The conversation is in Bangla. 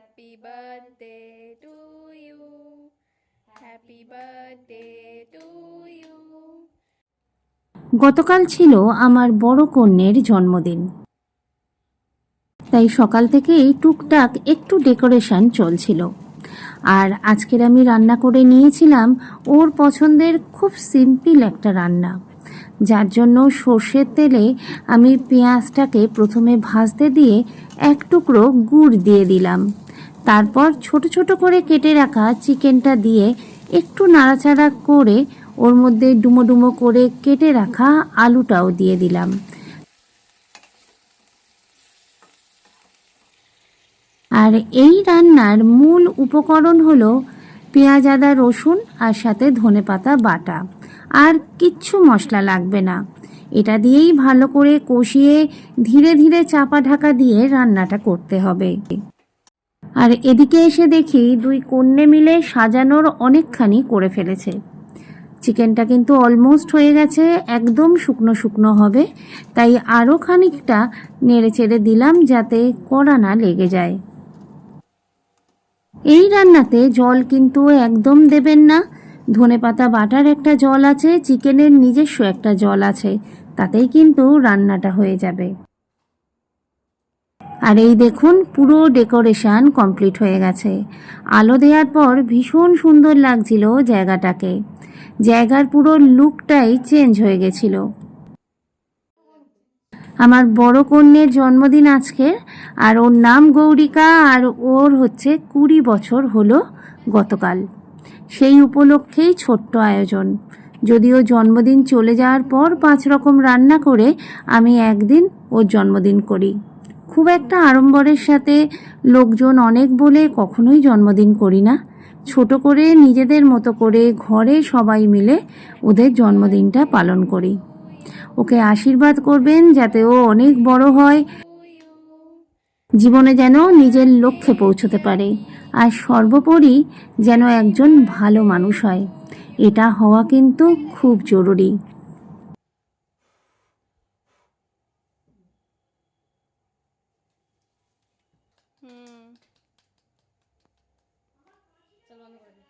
Happy birthday to you. Happy birthday to you. গতকাল ছিল আমার বড় কন্যের জন্মদিন, তাই সকাল থেকেই টুকটাক একটু ডেকোরেশন চলছিল। আর আজকের আমি রান্না করে নিয়েছিলাম ওর পছন্দের খুব সিম্পল একটা রান্না, যার জন্য সর্ষের তেলে আমি পেঁয়াজটাকে প্রথমে ভাজতে দিয়ে এক টুকরো গুড় দিয়ে দিলাম। তারপর ছোট ছোট করে কেটে রাখা চিকেনটা দিয়ে একটু নাড়াচাড়া করে ওর মধ্যে ডুমো ডুমো করে কেটে রাখা আলুটাও দিয়ে দিলাম। আর এই রান্নার মূল উপকরণ হলো পেঁয়াজ আদা রসুন আর সাথে ধনেপাতা বাটা, আর কিচ্ছু মশলা লাগবে না। এটা দিয়েই ভালো করে কষিয়ে ধীরে ধীরে চাপা ঢাকা দিয়ে রান্নাটা করতে হবে। আর এদিকে এসে দেখি দুই কন্যে মিলে সাজানোর অনেকখানি করে ফেলেছে। চিকেনটা কিন্তু অলমোস্ট হয়ে গেছে, একদম শুকনো শুকনো হবে, তাই আরও খানিকটা নেড়ে চেড়ে দিলাম যাতে কড়া না লেগে যায়। এই রান্নাতে জল কিন্তু একদম দেবেন না। ধনেপাতা বাটার একটা জল আছে, চিকেনের নিজস্ব একটা জল আছে, তাতেই কিন্তু রান্নাটা হয়ে যাবে। আর এই দেখুন পুরো ডেকোরেশন কমপ্লিট হয়ে গেছে। আলো দেওয়ার পর ভীষণ সুন্দর লাগছিল জায়গাটাকে, জায়গার পুরো লুকটাই চেঞ্জ হয়ে গেছিল। আমার বড় কন্যের জন্মদিন আজকে, আর ওর নাম গৌরিকা, আর ওর হচ্ছে 20 বছর হলো গতকাল। সেই উপলক্ষেই ছোট্ট আয়োজন। যদিও জন্মদিন চলে যাওয়ার পর 5 রকম রান্না করে আমি একদিন ওর জন্মদিন করি। খুব একটা আড়ম্বরের সাথে লোকজন অনেক বলে কখনোই জন্মদিন করি না। ছোট করে নিজেদের মতো করে ঘরে সবাই মিলে ওদের জন্মদিনটা পালন করি। ওকে আশীর্বাদ করবেন যাতে ও অনেক বড় হয়, জীবনে যেন নিজের লক্ষ্যে পৌঁছতে পারে, আর সর্বোপরি যেন একজন ভালো মানুষ হয়। এটা হওয়া কিন্তু খুব জরুরি। চল বন্ধ করে দে।